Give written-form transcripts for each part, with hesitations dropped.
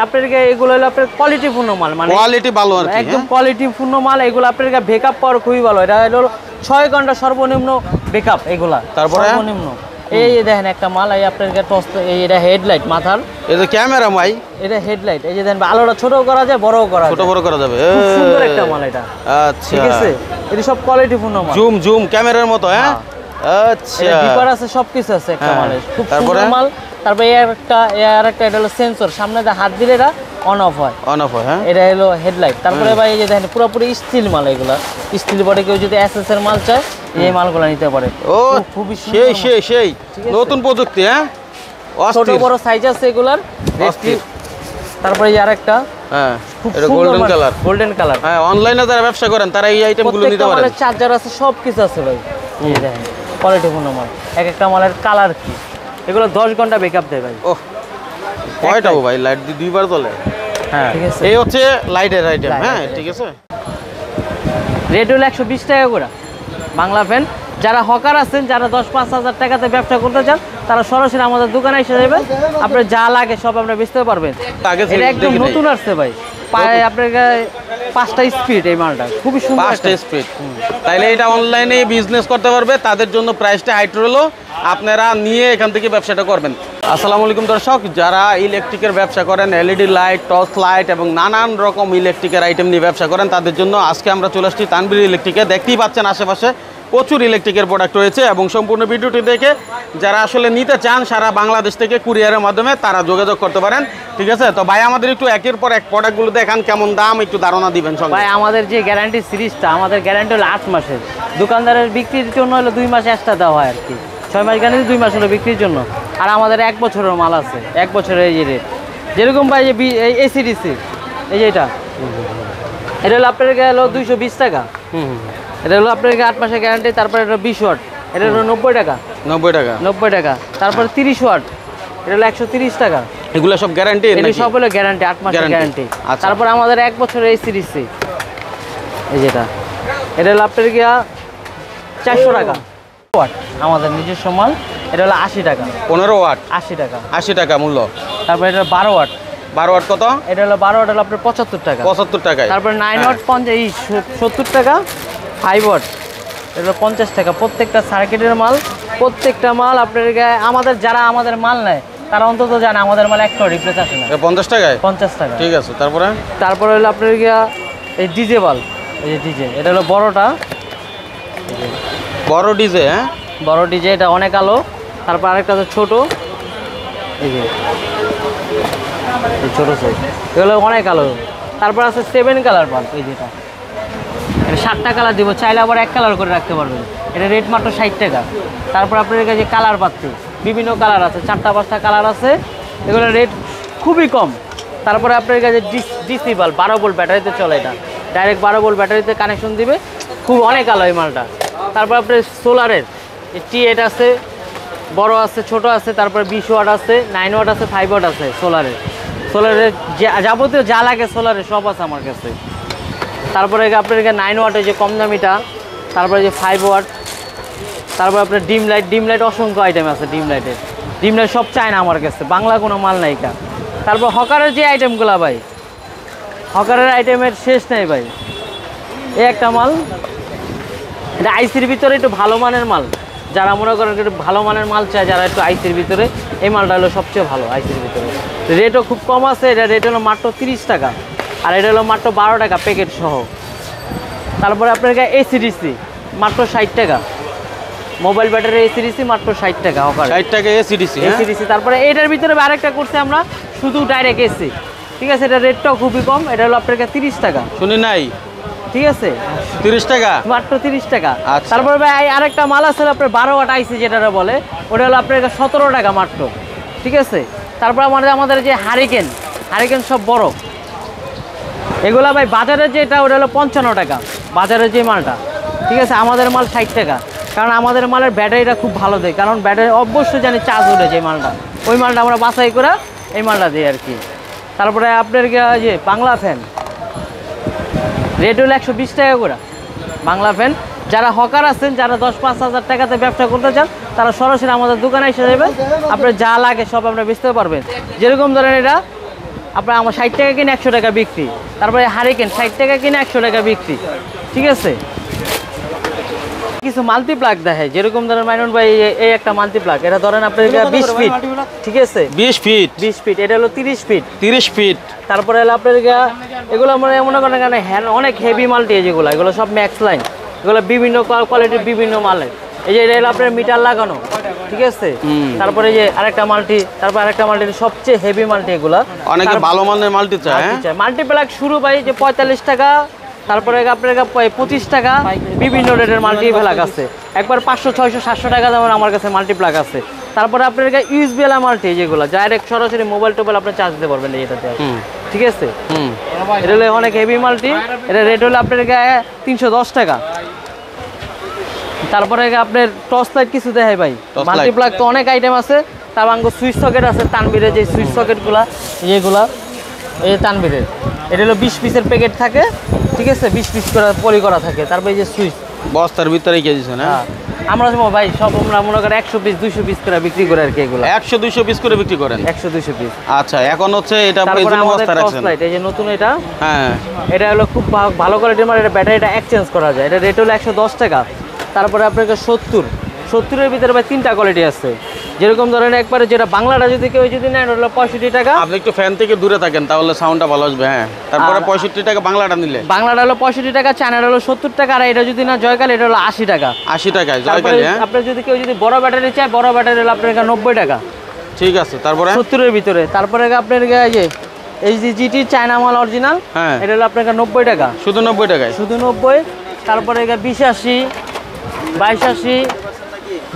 আপনাদেরকে এগুলো হলো আপনার কোয়ালিটিপূর্ণ মাল, মানে কোয়ালিটি ভালো আর কি, একদম কোয়ালিটিপূর্ণ মাল। এগুলো আপনাদেরকে ব্যাকআপ পাওয়ার খুবই ভালো। এটা হলো 6 ঘন্টা সর্বনিম্ন ব্যাকআপ এগুলা, তারপরে সর্বনিম্ন। এই দেখেন একটা মাল, এই আপনাদেরকে টস, এটা হেডলাইট মাথার, এটা ক্যামেরা ভাই, এটা হেডলাইট। এই যে দেখেন আলোটা ছোট করা যায়, বড়ও করা যায়, ছোট বড় করা যাবে। খুব সুন্দর একটা মাল এটা। আচ্ছা, ঠিক আছে, এটা সব কোয়ালিটিপূর্ণ মাল, জুম জুম ক্যামেরার মতো। হ্যাঁ, আচ্ছা, এটা ডিপার আছে, সবকিছু আছে একটা মালে, খুব তারপরে সুন্দর মাল। তারপরে এর একটা এটা হলো সেন্সর, সামনে দিয়ে হাত দিলে এটা অন অফ হয়, অন অফ হয়। হ্যাঁ, এটা হলো হেডলাইট। তারপরে ভাই এই যে দেখেন পুরোপুরি স্টিল মাল, এগুলা স্টিল বডি। কেউ যদি এসএস এর মাল চায় এই মালগুলো নিতে পারে। ও খুবই সেই সেই সেই নতুন প্রযুক্তি। হ্যাঁ, ছোট বড় সাইজ আছে এগুলার। তারপরে এই আরেকটা, হ্যাঁ, এটা গোল্ডেন কালার, গোল্ডেন কালার। হ্যাঁ, অনলাইনে যারা ব্যবসা করেন তারা এই আইটেমগুলো নিতে পারেন। প্রত্যেকটা চার্জার আছে, সব কিছু আছে ভাই। এই দেখেন কোয়ালিটিপূর্ণ মাল, এক একটা মালের কালার কি। এগুলো 10 ঘন্টা ব্যাকআপ দেয় ভাই। ওহ, কয়টা ভাই লাইট দিয়ে দুইবার জ্বলে? হ্যাঁ, ঠিক আছে, এই হচ্ছে লাইটের আইটেম। হ্যাঁ, ঠিক আছে। রেট হলো 120 টাকা করে বাংলা ফ্যান। যারা হকার আছেন, যারা 10-5 হাজার টাকাতে ব্যবসা করতে চান, তারা সরাসরি আমাদের দোকানে এসে যাবে। আপনার যা লাগে সব আমরা বেচতে পারবেন। এটা একদম নতুন আসছে ভাই, পায়ে আপনার 5টা স্পিড। এই মালটা খুবই সুন্দর, 5টা স্পিড। তাইলে এটা অনলাইনে বিজনেস করতে পারবে, তাদের জন্য প্রাইসটা হাইট হলো, আপনারা নিয়ে এখান থেকে ব্যবসাটা করবেন। আসসালামু আলাইকুম দর্শক, যারা ইলেকট্রিকের ব্যবসা করেন, এলইডি লাইট, টর্চ লাইট এবং নানান রকম ইলেকট্রিকের আইটেম নিয়ে ব্যবসা করেন, তাদের জন্য আজকে আমরা চলে আসছি তানভীর ইলেকট্রিকে। দেখতেই পাচ্ছেন আশেপাশে প্রচুর ইলেকট্রিকের প্রোডাক্ট রয়েছে, এবং সম্পূর্ণ ভিডিওটি দেখে যারা আসলে নিতে চান সারা বাংলাদেশ থেকে কুরিয়ারের মাধ্যমে তারা যোগাযোগ করতে পারেন। ঠিক আছে, তো ভাই আমাদের একটু একের পর এক প্রোডাক্টগুলো দেখান, কেমন দাম একটু ধারণা দিবেন সঙ্গে। ভাই আমাদের যে গ্যারান্টি সিরিজটা, আমাদের গ্যারান্টি হলো 8 মাসের। দোকানদারের বিক্রির জন্য হলো 2 মাস এক্সট্রা দেওয়া হয় আর কি। 6 মাস গ্যারান্টি, 2 মাস হলো বিক্রির জন্য। আর আমাদের 1 বছরের মাল আছে, 1 বছরের এই যে রেট। যেরকম ভাই যে এসিডিসি, এই যে এটা হলো আপনার হলো 220 টাকা। এটা হলো আপনার 8 মাসের গ্যারান্টি। তারপরে এটা 20 ওয়াট, এটা হলো 90 টাকা। 90 টাকা, 90 টাকা। তারপরে 30 ওয়াট, এটা হলো 130 টাকা। এগুলো সব গ্যারান্টি? এগুলো সব হলো গ্যারান্টি, 8 মাসের গ্যারান্টি। তারপরে আমাদের 1 বছরের এসিডিসি, এই যেটা, এটা হলো আপনার 400 টাকা ওয়াট, আমাদের নিজস্ব মাল। এটা হলো 80 টাকা। 15 ওয়াট 80 টাকা, 80 টাকা মূল্য। তারপরে এটা 12 ওয়াট। 12 ওয়াট কত? এটা হলো 12 ওয়াট হলো আপনার 75 টাকা। 75 টাকায়। তারপরে 9 ওয়াট 70 টাকা। 5 ওয়াট এটা হলো 50 টাকা। প্রত্যেকটা সার্কিটের মাল, প্রত্যেকটা মাল আপনার আমাদের যারা আমাদের মাল নেয় তারা অন্তত জানে আমাদের মাল একটা রিপ্লেস আসে না। 50 টাকায়? 50 টাকা। ঠিক আছে। তারপরে হলো আপনার এই ডিজে বাল, এই যে ডিজে, এটা হলো বড়টা, বড় ডিজে। হ্যাঁ, বড় ডিজে, এটা অনেক আলো। তারপর আরেকটা হচ্ছে ছোট, এই যে ছোট সাইজ, এগুলো অনেক আলো। তারপর আছে 7 কালার বাল্ব, এই যেটা, এটা 7টা কালার দিব, চাইলে আবার 1 কালার করে রাখতে পারবেন। এটা রেট মাত্র 60 টাকা। তারপর আপনার কাছে কালার পাচ্ছি, বিভিন্ন কালার আছে, 4টা-5টা কালার আছে, এগুলো রেট খুবই কম। তারপরে আপনার কাছে ডিসি বাল্ব, 12 ভোল্ট ব্যাটারিতে চলে, এটা ডাইরেক্ট 12 ভোল্ট ব্যাটারিতে কানেকশন দিবে, খুব অনেক আলো এই মালটা। তারপর আপনার সোলারের T8 আছে, বড় আছে, ছোট আছে, তারপরে 20 ওয়াট আছে, 9 ওয়াট আছে, 5 ওয়াট আছে। সোলারের যাবতীয় যা লাগে সোলারের সব আছে আমার কাছে। তারপরে আপনার 9 ওয়াটের যে কম দামিটা, তারপরে যে 5 ওয়াট, তারপরে আপনার ডিম লাইট অসংখ্য আইটেম আছে। ডিম লাইট সব চায় না আমার কাছে, বাংলা কোনো মাল নাই কা। তারপর হকারের যে আইটেমগুলো ভাই, হকারের আইটেমের শেষ নেই ভাই। এই একটা মাল, এটা আইসির ভিতরে একটু ভালো মানের মাল, যারা মনে করেন একটু ভালো মানের মাল চায়, যারা একটু আইসির ভিতরে, এই মালটা হলো সবচেয়ে ভালো আইসির ভিতরে। রেটও খুব কম আছে, এটা রেট হলো মাত্র 30 টাকা, আর এটা হলো মাত্র 12 টাকা প্যাকেট সহ। তারপরে আপনার এসিডিসি মাত্র 60 টাকা, মোবাইল ব্যাটারি এসিডিসি মাত্র 60 টাকা। হকার 60 টাকা এসিডিসি। তারপরে এটার ভিতরে আরেকটা করছে আমরা শুধু ডাইরেক্ট এসি, ঠিক আছে, এটা রেটটাও খুবই কম, এটা হলো আপনার 30 টাকা। শুনি নাই, ঠিক আছে, 30 টাকা, মাত্র 30 টাকা। আচ্ছা। তারপরে ভাই আরেকটা মাল আছে আপনার 12 ওয়াট আইসি যেটা বলে, ওটা হলো আপনার 17 টাকা মাত্র, ঠিক আছে। তারপর আমাদের যে হারিকেন সব বড়, এগুলা ভাই বাজারের যেটা ওটা হলো 55 টাকা, বাজারের যে মালটা, ঠিক আছে। আমাদের মাল 60 টাকা, কারণ আমাদের মালের ব্যাটারিটা খুব ভালো দেয়, কারণ ব্যাটারি অবশ্যই জানি চার্জ ওঠে যে মালটা, ওই মালটা আমরা বাছাই করে এই মালটা দিই আর কি। তারপরে আপনার যে বাংলা ফ্যান, রেট হলো 120 টাকা করে বাংলা ফ্যান। যারা হকার আছেন, যারা 10-5 হাজার টাকাতে ব্যবসা করতে চান, তারা সরাসরি আমাদের দোকানে এসে যাবে। আপনার যা লাগে সব আমরা বেচতে পারবেন। যেরকম ধরেন এটা আপনার আমার 60 টাকা কিনে 100 টাকা বিক্রি। তারপরে হারিকেন 60 টাকা কিনে 100 টাকা বিক্রি, ঠিক আছে। কিছু মাল্টিপ্লাগ দেখে, যেরকম ধরেন মাইনুন ভাই এই একটা মাল্টিপ্লাগ, এটা ধরেন আপনার 20 ফিট, ঠিক আছে 20 ফিট, 20 ফিট, এটা হলো 30 ফিট, 30 ফিট। তারপরে হলো আপনার এগুলো আমরা মনে করেন এখানে অনেক হেভি মাল্টি, যেগুলো এগুলো সব ম্যাক্স লাইন, এগুলো বিভিন্ন কোয়ালিটির বিভিন্ন মালের। এই যে এটা হলো আপনার মিটার লাগানো, ঠিক আছে। তারপরে যে আরেকটা মাল্টি, তারপর আরেকটা মাল্টি, সবচেয়ে হেভি মাল্টি এগুলো। অনেকে ভালো মানের মাল্টি চায়। মাল্টিপ্লাগ শুরু ভাই যে 45 টাকা, তারপরে আপনার 25 টাকা, বিভিন্ন রেটের মাল্টিপ্লাগ আছে। একবার 500, 600, 700 টাকা দামের আমার কাছে মাল্টিপ্লাগ আছে। তারপরে আপনার ইউএসবি এলা মাল্টি, যেগুলো ডাইরেক্ট সরাসরি মোবাইল টোবাইল আপনি চার্জ দিতে পারবেন এটাতে, ঠিক আছে। এটা হলো অনেক হেভি মাল্টি, এটা রেট হলো আপনার 310 টাকা। তারপরে আপনার টর্চ লাইট কিছু দেখায় ভাই, মাল্টিপ্লাগ তো অনেক আইটেম আছে। তারপর সুইচ সকেট আছে, তানবীরের যে সুইচ সকেটগুলা, যেগুলা এই যে তানবীরের, এটা হলো 20 পিসের প্যাকেট থাকে, ঠিক আছে, 20 পিস করে পলি করা থাকে। তারপরে এই যে সুইচ বস্তার ভিতরে কেজিছে না, আমরা ভাই সব আমরা মনে করি 100 পিস 200 পিস করে বিক্রি করে আর কি। এগুলো 100-200 পিস করে বিক্রি করেন? 100-200 পিস। আচ্ছা, এখন হচ্ছে এটা তারপরে প্রয়োজন আমাদের বস্তা টর্চ রাখছেন। লাইট, এই যে নতুন এটা, হ্যাঁ, এটা হলো খুব ভালো কোয়ালিটির মাল। এটা ব্যাটারিটা এক্সচেঞ্জ করা যায়, এটা রেট হলো 110 টাকা। তারপরে আপনাকে 70-এর ভিতরে ভাই 3টা কোয়ালিটি আছে। যেরকম ধরেন একবারে যেটা বাংলাটা যদি কেউ যদি নেন হলো 65 টাকা। আপনি একটু ফ্যান থেকে দূরে থাকেন তাহলে সাউন্ডটা ভালো আসবে। হ্যাঁ, তারপরে 65 টাকা বাংলাটা নিলে, বাংলাটা হলো 65 টাকা, চায়নাটা হলো 70 টাকা, আর এটা যদি না জয়কাল এটা হলো 80 টাকা। 80 টাকায় জয়কাল। হ্যাঁ, আপনি যদি কেউ যদি বড় ব্যাটারি চায়, বড় ব্যাটারি হলো আপনার 90 টাকা। ঠিক আছে, তারপরে 70-এর ভিতরে। তারপরে আপনার এই যে জিটি চায়না মাল অরিজিনাল, হ্যাঁ, এটা হলো আপনার 90 টাকা, শুধু 90 টাকায়, শুধু 90। তারপরে 2080, 2280,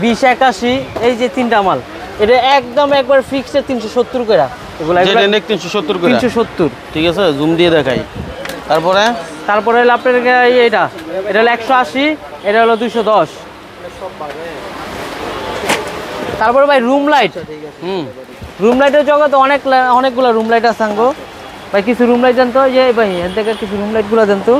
2081, এই যে 3টা মাল, এটা একদম একবার ফিক্সড 370 করে। এগুলো যেটা নেক 370 করে, 370, ঠিক আছে, জুম দিয়ে দেখাই। তারপরে হলো আপনার এটা হলো 180, এটা হলো 210। তারপরে ভাই রুম লাইট, রুম লাইটের জগতে অনেকগুলো রুম লাইট আছে আঙ্গো ভাই। কিছু রুম লাইট জানতো যে ভাই এর থেকে কিছু রুম লাইটগুলো জানতো,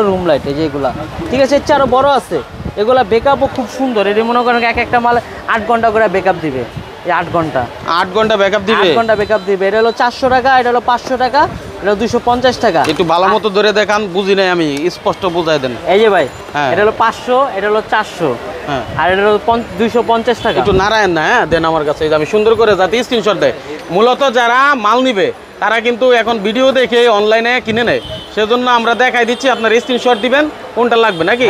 রুম লাইট এই যেগুলা, ঠিক আছে, এর চেয়ে আরো বড় আছে। এগুলা বেকআপও খুব সুন্দর। এটা মনে করেন একটা মাল 8 ঘন্টা করে বেকআপ দিবে, এই 8 ঘন্টা 8 ঘন্টা ব্যাকআপ দিবে, 8 ঘন্টা বেকআপ দিবে। এটা হলো 400 টাকা, এটা হলো 500 টাকা, এটা 250 টাকা। একটু ভালো মতো ধরে দেখান, বুঝি নাই আমি, স্পষ্ট বুঝাই দেন। এই যে ভাই, হ্যাঁ, এটা হলো 500, এটা হলো 400, হ্যাঁ, আর এটা হলো 250 টাকা। একটু নারায়ণ না, হ্যাঁ দেন আমার কাছে, আমি সুন্দর করে যাতে স্ক্রিনশট দেয়। মূলত যারা মাল নিবে তারা কিন্তু এখন ভিডিও দেখে অনলাইনে কিনে নেয়, সেজন্য আমরা দেখাই দিচ্ছি, আপনার স্ক্রিনশট দিবেন কোনটা লাগবে নাকি,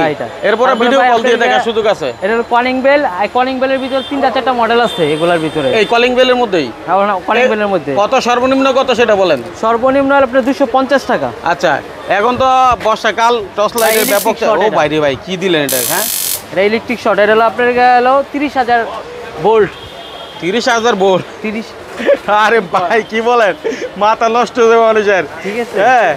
এরপরে ভিডিও কল দিয়ে দেখার সুযোগ আছে। এটা হলো কলিং বেল, আর কলিং বেলের ভিতরে 3-4টা মডেল আছে এগুলোর ভিতরে। এই কলিং বেলের মধ্যেই, কলিং বেলের মধ্যে কত সর্বনিম্ন কত সেটা বলেন? সর্বনিম্ন হলো আপনার 250 টাকা। আচ্ছা, এখন তো বর্ষাকাল, টর্চ লাইটের ব্যাপক। ও বাইরে ভাই কি দিলেন এটা? হ্যাঁ, এটা ইলেকট্রিক শর্ট, এটা হলো আপনার হলো 30,000 ভোল্ট। 30,000 ভোল্ট? 30। আরে ভাই কি বলেন, মাথা নষ্ট হয়ে যাবে মানুষের। ঠিক আছে, হ্যাঁ,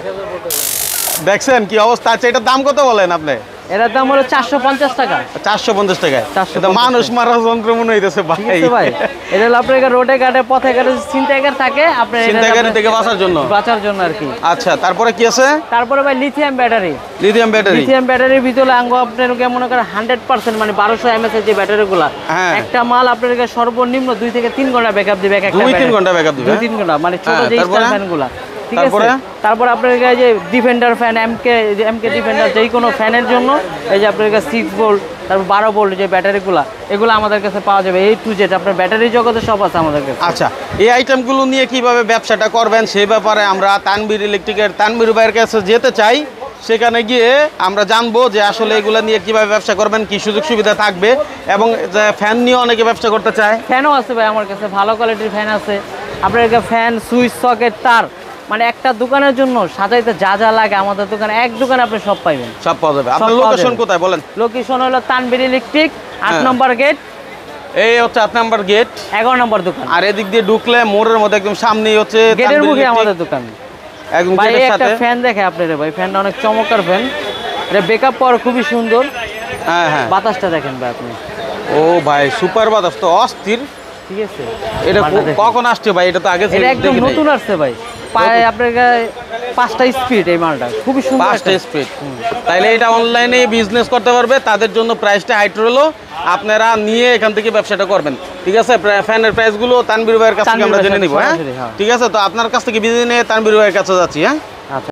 দেখছেন কি অবস্থা। আচ্ছা, এটার দাম কত বলেন আপনি? এটার দাম হলো 450 টাকা। 450 টাকায়? এটা মানুষ মারা যন্ত্র মনে হইতেছে ভাই। ভাই এটা হলো আপনার রোডে ঘাটে পথে ঘাটে ছিনতাইকার থাকে, আপনার ছিনতাইকারী থেকে বাঁচার জন্য আর কি। আচ্ছা, তারপরে কি আছে? তারপরে ভাই লিথিয়াম ব্যাটারি। লিথিয়াম ব্যাটারির ভিতরে আঙ্গ আপনার মনে করেন 100% মানে 1200 mAh এর যে ব্যাটারিগুলো, একটা মাল আপনার সর্বনিম্ন 2 থেকে 3 ঘন্টা ব্যাকআপ দিবে। একটা 2-3 ঘন্টা ব্যাকআপ দিবে, 2-3 ঘন্টা, মানে ছোট যে স্টার ফ্যানগুলো, ঠিক আছে। তারপর আপনার যে ডিফেন্ডার ফ্যান, এমকে ডিফেন্ডার, যে কোনো ফ্যানের জন্য এই যে আপনার 6 ভোল্ট, তারপর 12 ভোল্ট যে ব্যাটারিগুলো, এগুলো আমাদের কাছে পাওয়া যাবে। এই টু জেড আপনার ব্যাটারি জগতে সব আছে আমাদের কাছে। আচ্ছা, এই আইটেমগুলো নিয়ে কিভাবে ব্যবসাটা করবেন সেই ব্যাপারে আমরা তানবীর ইলেকট্রিকের তানবীর ভাইয়ের কাছে যেতে চাই। সেখানে গিয়ে আমরা জানবো যে আসলে এগুলো নিয়ে কিভাবে ব্যবসা করবেন, কি সুযোগ সুবিধা থাকবে, এবং ফ্যান নিয়ে অনেকে ব্যবসা করতে চায়। ফ্যানও আছে ভাই আমার কাছে, ভালো কোয়ালিটির ফ্যান আছে আপনার। ফ্যান, সুইচ, সকেট, তার, মানে একটা দোকানের জন্য সাজাইতে যা যা লাগে আমাদের দোকানে, এক দোকানে আপনি সব পাইবেন, সব পাওয়া যাবে। আপনার লোকেশন কোথায় বলেন? লোকেশন হলো তানবীর ইলেকট্রিক, 8 নম্বর গেট। এই হচ্ছে 8 নম্বর গেট, 11 নম্বর দোকান। আর এদিক দিয়ে ঢুকলে মোড়ের মধ্যে একদম সামনেই হচ্ছে গেটের মুখে আমাদের দোকান। একদম ভাই গেটের একটা সাথে ফ্যান দেখে আপনারা ভাই, ফ্যানটা অনেক চমৎকার ফ্যান, এটা ব্যাকআপ পাওয়ার খুবই সুন্দর। হ্যাঁ, হ্যাঁ, বাতাসটা দেখেন ভাই আপনি। ও ভাই সুপার বাতাস তো অস্থির। ঠিক আছে, এটা কখন আসছে ভাই? এটা তো আগে এটা একদম নতুন আসছে ভাই। পায়ে আপনার গায়ে 5টা স্পিড এই মালটা খুবই সুন্দর 5টা স্পিড। তাইলে এটা অনলাইনে বিজনেস করতে পারবে, তাদের জন্য প্রাইসটা হাইট রইলো, আপনারা নিয়ে এখান থেকে ব্যবসাটা করবেন। ঠিক আছে, ফ্যানের প্রাইসগুলো তানভীর ভাইয়ের কাছ থেকে আমরা জেনে নিব। হ্যাঁ সরাসরি, হ্যাঁ। ঠিক আছে, তো আপনার কাছ থেকে বিজনেস নিয়ে তানভীর ভাইয়ের কাছে যাচ্ছি। হ্যাঁ